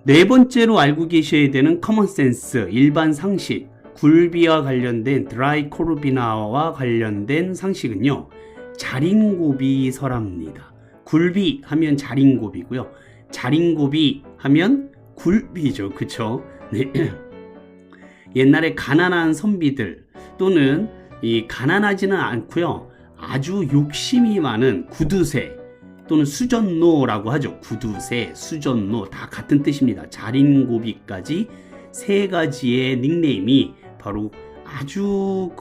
네 번째로 알고 계셔야 되는 커먼센스, 일반 상식, 굴비와 관련된 드라이코르비나와 관련된 상식은요, 자린고비설합니다. 굴비 하면 자린고비고요. 자린고비 하면 굴비죠. 그쵸? 네. 옛날에 가난한 선비들 또는 이 가난하지는 않고요, 아주 욕심이 많은 구두쇠 또는 수전노라고 하죠. 구두쇠, 수전노 다 같은 뜻입니다. 자린고비까지 세 가지의 닉네임이 바로 아주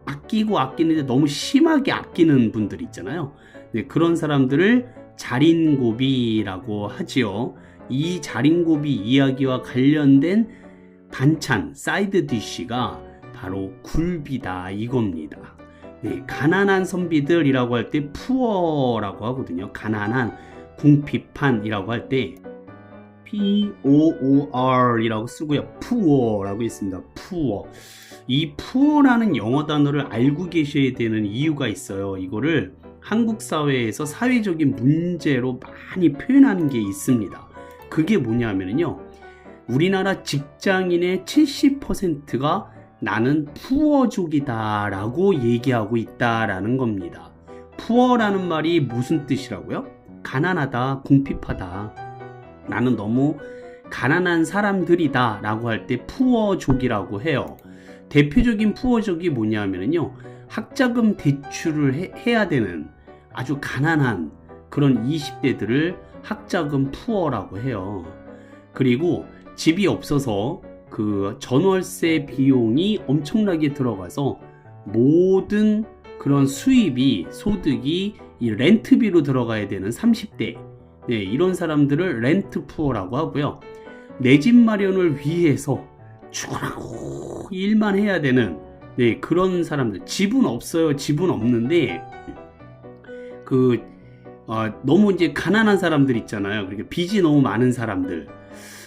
아끼고 아끼는데 너무 심하게 아끼는 분들 있잖아요. 네, 그런 사람들을 자린고비라고 하지요. 이 자린고비 이야기와 관련된 반찬, 사이드 디쉬가 바로 굴비다 이겁니다. 네, 가난한 선비들이라고 할 때 푸어라고 하거든요. 가난한 궁핍한이라고 할 때 P-O-O-R 이라고 쓰고요. 푸어라고 있습니다. 푸어. 이 푸어라는 영어 단어를 알고 계셔야 되는 이유가 있어요. 이거를 한국 사회에서 사회적인 문제로 많이 표현하는 게 있습니다. 그게 뭐냐면요, 우리나라 직장인의 70%가 나는 푸어족이다 라고 얘기하고 있다라는 겁니다. 푸어라는 말이 무슨 뜻이라고요? 가난하다, 궁핍하다, 나는 너무 가난한 사람들이다 라고 할 때 푸어족이라고 해요. 대표적인 푸어족이 뭐냐면요, 학자금 대출을 해야 되는 아주 가난한 그런 20대들을 학자금 푸어라고 해요. 그리고 집이 없어서 그 전월세 비용이 엄청나게 들어가서 모든 그런 수입이, 소득이 이 렌트비로 들어가야 되는 30대, 네, 이런 사람들을 렌트 푸어라고 하고요. 내 집 마련을 위해서 죽으라고 일만 해야 되는, 네, 그런 사람들. 집은 없어요. 집은 없는데 너무 이제 가난한 사람들 있잖아요. 그러니까 빚이 너무 많은 사람들.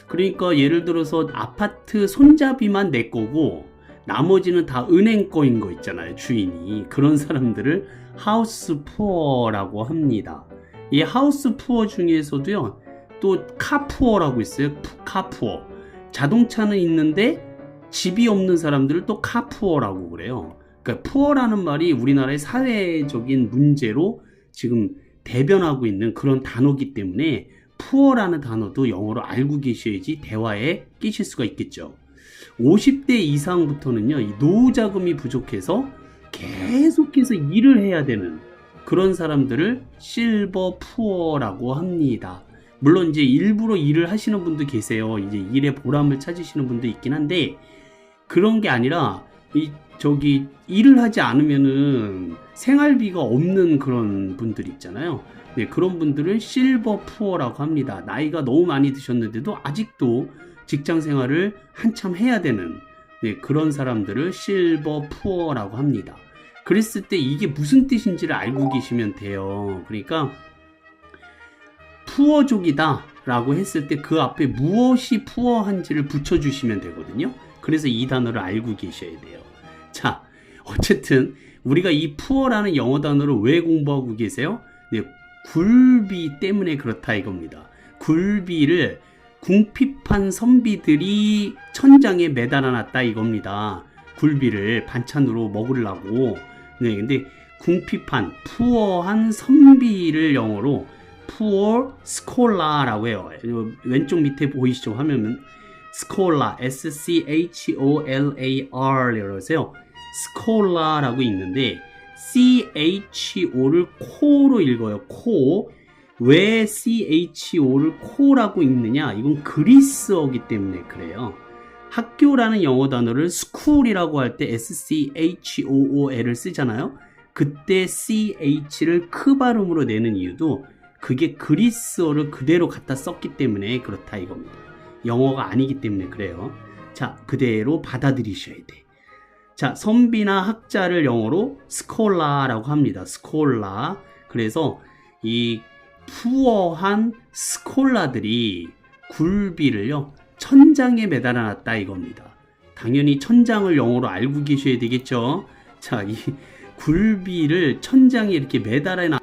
그러니까 예를 들어서 아파트 손잡이만 내 거고 나머지는 다 은행 거인 거 있잖아요, 주인이. 그런 사람들을 하우스 푸어라고 합니다. 이 하우스 푸어 중에서도요, 또 카푸어라고 있어요. 카푸어. 자동차는 있는데 집이 없는 사람들을 또 카푸어라고 그래요. 그러니까 푸어라는 말이 우리나라의 사회적인 문제로 지금 대변하고 있는 그런 단어이기 때문에 푸어라는 단어도 영어로 알고 계셔야지 대화에 끼실 수가 있겠죠. 50대 이상부터는요, 이 노후 자금이 부족해서 계속해서 일을 해야 되는 그런 사람들을 실버 푸어라고 합니다. 물론 이제 일부러 일을 하시는 분도 계세요. 이제 일의 보람을 찾으시는 분도 있긴 한데, 그런 게 아니라 일을 하지 않으면은 생활비가 없는 그런 분들 있잖아요. 네, 그런 분들을 실버 푸어라고 합니다. 나이가 너무 많이 드셨는데도 아직도 직장 생활을 한참 해야 되는, 네, 그런 사람들을 실버 푸어라고 합니다. 그랬을 때 이게 무슨 뜻인지를 알고 계시면 돼요. 그러니까 푸어족이다 라고 했을 때 그 앞에 무엇이 푸어한지를 붙여주시면 되거든요. 그래서 이 단어를 알고 계셔야 돼요. 자, 어쨌든 우리가 이 푸어라는 영어 단어를 왜 공부하고 계세요? 네, 굴비 때문에 그렇다 이겁니다. 굴비를 궁핍한 선비들이 천장에 매달아 놨다 이겁니다. 굴비를 반찬으로 먹으려고. 네, 근데 궁핍한, 푸어한 선비를 영어로 poor scholar라고 해요. 왼쪽 밑에 보이시죠? 화면은 scholar, S-C-H-O-L-A-R 이러세요. scholar라고 있는데 CHO를 코로 읽어요. 코. 왜 CHO를 코라고 읽느냐? 이건 그리스어기 때문에 그래요. 학교라는 영어 단어를 school이라고 할 때 SCHOOL을 쓰잖아요. 그때 CH를 크 발음으로 내는 이유도 그게 그리스어를 그대로 갖다 썼기 때문에 그렇다 이겁니다. 영어가 아니기 때문에 그래요. 자, 그대로 받아들이셔야 돼. 자, 선비나 학자를 영어로 스콜라라고 합니다. 스콜라. 그래서 이 푸어한 스콜라들이 굴비를요, 천장에 매달아 놨다 이겁니다. 당연히 천장을 영어로 알고 계셔야 되겠죠. 자, 이 굴비를 천장에 이렇게 매달아 놨.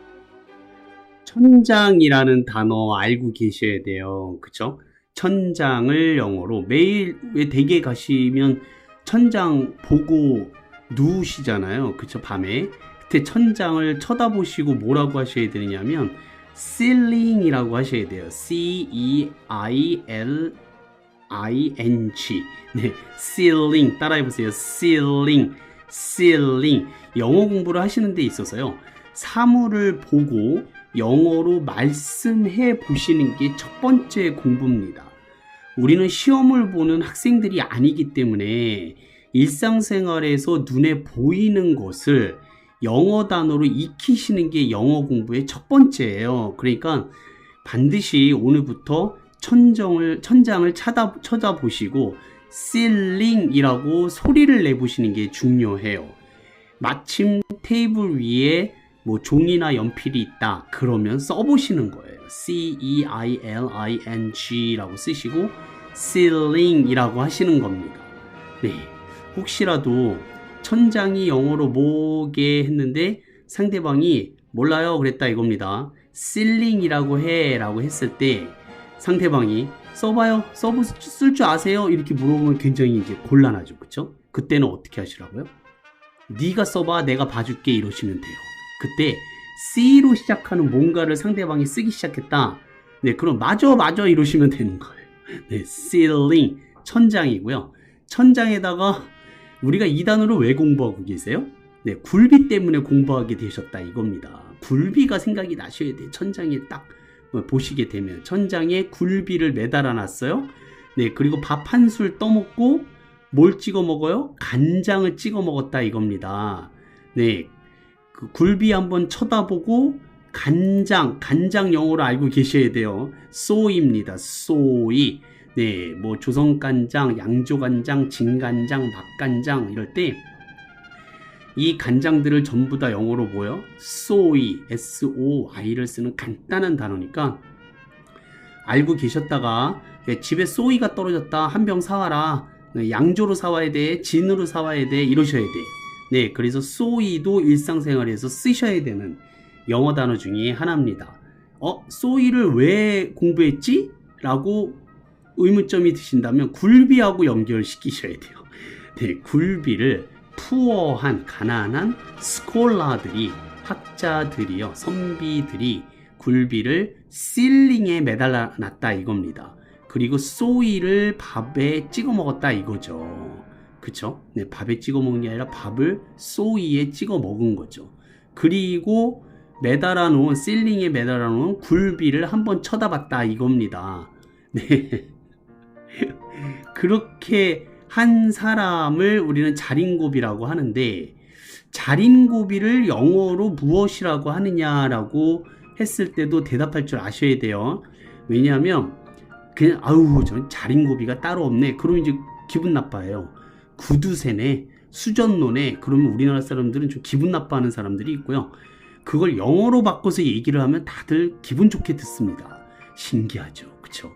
천장이라는 단어 알고 계셔야 돼요. 그쵸? 천장을 영어로 매일 왜 댁에 가시면 천장 보고 누우시잖아요. 그쵸? 밤에. 그때 천장을 쳐다보시고 뭐라고 하셔야 되냐면 ceiling이라고 하셔야 돼요. C-E-I-L-I-N-G. 네, ceiling 따라해보세요. ceiling, ceiling. 영어 공부를 하시는 데 있어서요. 사물을 보고 영어로 말씀해 보시는 게 첫 번째 공부입니다. 우리는 시험을 보는 학생들이 아니기 때문에 일상생활에서 눈에 보이는 것을 영어 단어로 익히시는 게 영어 공부의 첫 번째예요. 그러니까 반드시 오늘부터 천장을 쳐다보시고 ceiling이라고 소리를 내보시는 게 중요해요. 마침 테이블 위에 뭐 종이나 연필이 있다 그러면 써보시는 거예요. C-E-I-L-I-N-G라고 쓰시고 ceiling이라고 하시는 겁니다. 네, 혹시라도 천장이 영어로 뭐게 했는데 상대방이 몰라요 그랬다 이겁니다. ceiling이라고 해 라고 했을 때 상대방이 써봐요, 쓸 줄 아세요? 이렇게 물어보면 굉장히 이제 곤란하죠. 그쵸? 그때는 어떻게 하시라고요? 네가 써봐, 내가 봐줄게 이러시면 돼요. 그때 C로 시작하는 뭔가를 상대방이 쓰기 시작했다. 네, 그럼 맞아 이러시면 되는 거예요. 네, ceiling 천장이고요. 천장에다가 우리가 이 단어를 왜 공부하고 계세요? 네, 굴비 때문에 공부하게 되셨다 이겁니다. 굴비가 생각이 나셔야 돼요. 천장에 딱 보시게 되면 천장에 굴비를 매달아 놨어요. 네, 그리고 밥 한 술 떠먹고 뭘 찍어 먹어요? 간장을 찍어 먹었다 이겁니다. 네, 그 굴비 한번 쳐다보고 간장 영어로 알고 계셔야 돼요. 소이입니다. 소이. 네, 뭐 조선간장, 양조간장, 진간장, 맛간장 이럴 때 이 간장들을 전부 다 영어로 뭐요? 소이, S-O-I를 쓰는 간단한 단어니까 알고 계셨다가 집에 소이가 떨어졌다, 한 병 사와라, 양조로 사와야 돼, 진으로 사와야 돼 이러셔야 돼. 네, 그래서 소이도 일상생활에서 쓰셔야 되는 영어 단어 중에 하나입니다. 소이를 왜 공부했지? 라고 의문점이 드신다면 굴비하고 연결시키셔야 돼요. 네, 굴비를 푸어한 가난한 스콜라들이, 학자들이요, 선비들이 굴비를 실링에 매달아 놨다 이겁니다. 그리고 소이를 밥에 찍어 먹었다 이거죠. 그쵸? 네, 밥에 찍어 먹는 게 아니라 밥을 소이에 찍어 먹은 거죠. 그리고 매달아 놓은, 실링에 매달아 놓은 굴비를 한번 쳐다봤다 이겁니다. 네. 그렇게 한 사람을 우리는 자린고비라고 하는데, 자린고비를 영어로 무엇이라고 하느냐라고 했을 때도 대답할 줄 아셔야 돼요. 왜냐하면 그냥 전 자린고비가 따로 없네 그러면 이제 기분 나빠해요. 구두쇠네, 수전노네 그러면 우리나라 사람들은 좀 기분 나빠하는 사람들이 있고요. 그걸 영어로 바꿔서 얘기를 하면 다들 기분 좋게 듣습니다. 신기하죠. 그쵸?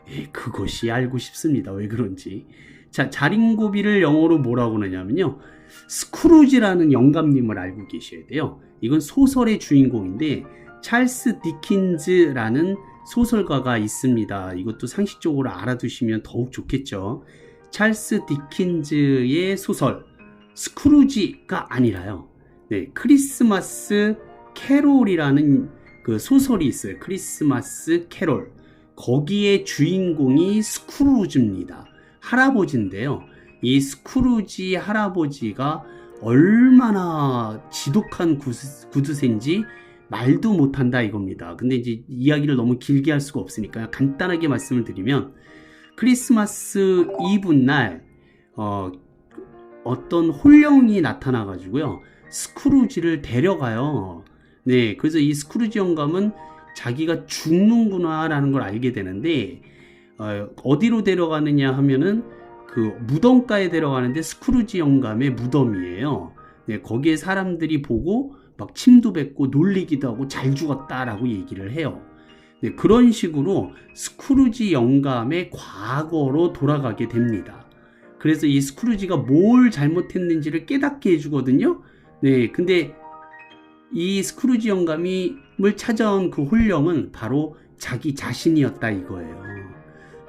예, 그것이 알고 싶습니다. 왜 그런지. 자, 자린고비를 영어로 뭐라고 하냐면요, 스크루지라는 영감님을 알고 계셔야 돼요. 이건 소설의 주인공인데 찰스 디킨즈라는 소설가가 있습니다. 이것도 상식적으로 알아두시면 더욱 좋겠죠. 찰스 디킨즈의 소설 스크루지가 아니라요, 네, 크리스마스 캐롤이라는 그 소설이 있어요. 크리스마스 캐롤. 거기에 주인공이 스크루지입니다. 할아버지인데요. 이 스크루지 할아버지가 얼마나 지독한 구두쇠인지 말도 못한다 이겁니다. 근데 이제 이야기를 너무 길게 할 수가 없으니까 간단하게 말씀을 드리면, 크리스마스 이브 날 어떤 홀령이 나타나 가지고요, 스크루지를 데려가요. 네, 그래서 이 스크루지 영감은 자기가 죽는구나 라는 걸 알게 되는데, 어디로 데려가느냐 하면은 그 무덤가에 데려가는데 스크루지 영감의 무덤이에요. 네, 거기에 사람들이 보고 막 침도 뱉고 놀리기도 하고 잘 죽었다라고 얘기를 해요. 네, 그런 식으로 스크루지 영감의 과거로 돌아가게 됩니다. 그래서 이 스크루지가 뭘 잘못했는지를 깨닫게 해주거든요. 네, 근데 이 스크루지 영감을 찾아온 그 홀령은 바로 자기 자신이었다 이거예요.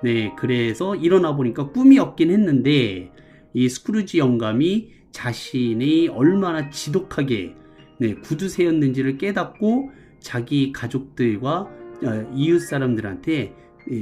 네, 그래서 일어나 보니까 꿈이 없긴 했는데 이 스크루지 영감이 자신이 얼마나 지독하게 네, 구두쇠였는지를 깨닫고 자기 가족들과 이웃 사람들한테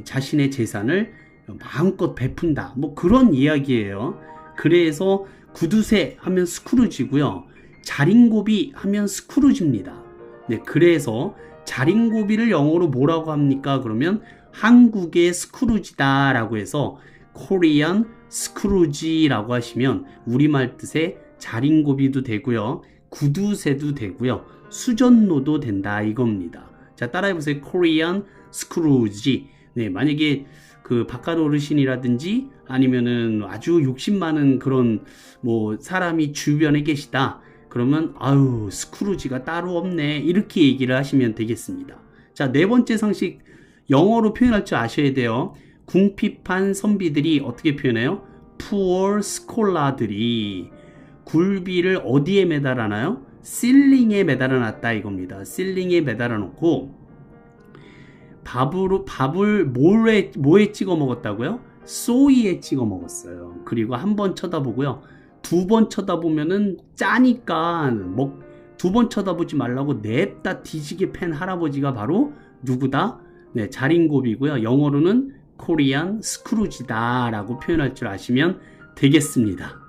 자신의 재산을 마음껏 베푼다. 뭐 그런 이야기예요. 그래서 구두쇠 하면 스크루지고요. 자린고비 하면 스크루지입니다. 네, 그래서 자린고비를 영어로 뭐라고 합니까? 그러면 한국의 스크루지다 라고 해서 코리안 스크루지라고 하시면 우리말 뜻의 자린고비도 되고요. 구두쇠도 되고요. 수전노도 된다 이겁니다. 자, 따라해보세요. 코리안 스크루지. 네, 만약에 그 바깥 어르신이라든지 아니면은 아주 욕심 많은 그런 뭐 사람이 주변에 계시다. 그러면 아유 스크루지가 따로 없네 이렇게 얘기를 하시면 되겠습니다. 자, 네 번째 상식 영어로 표현할 줄 아셔야 돼요. 궁핍한 선비들이 어떻게 표현해요? Poor scholar들이 굴비를 어디에 매달아놔요? 실링에 매달아 놨다 이겁니다. 실링에 매달아 놓고 밥을 뭐에 찍어 먹었다고요? 쏘이에 찍어 먹었어요. 그리고 한 번 쳐다보고요. 두 번 쳐다보면은 짜니까 두 번 쳐다보지 말라고 냅다 뒤지게 팬 할아버지가 바로 누구다? 네, 자린고비고요. 영어로는 코리안 스크루지다 라고 표현할 줄 아시면 되겠습니다.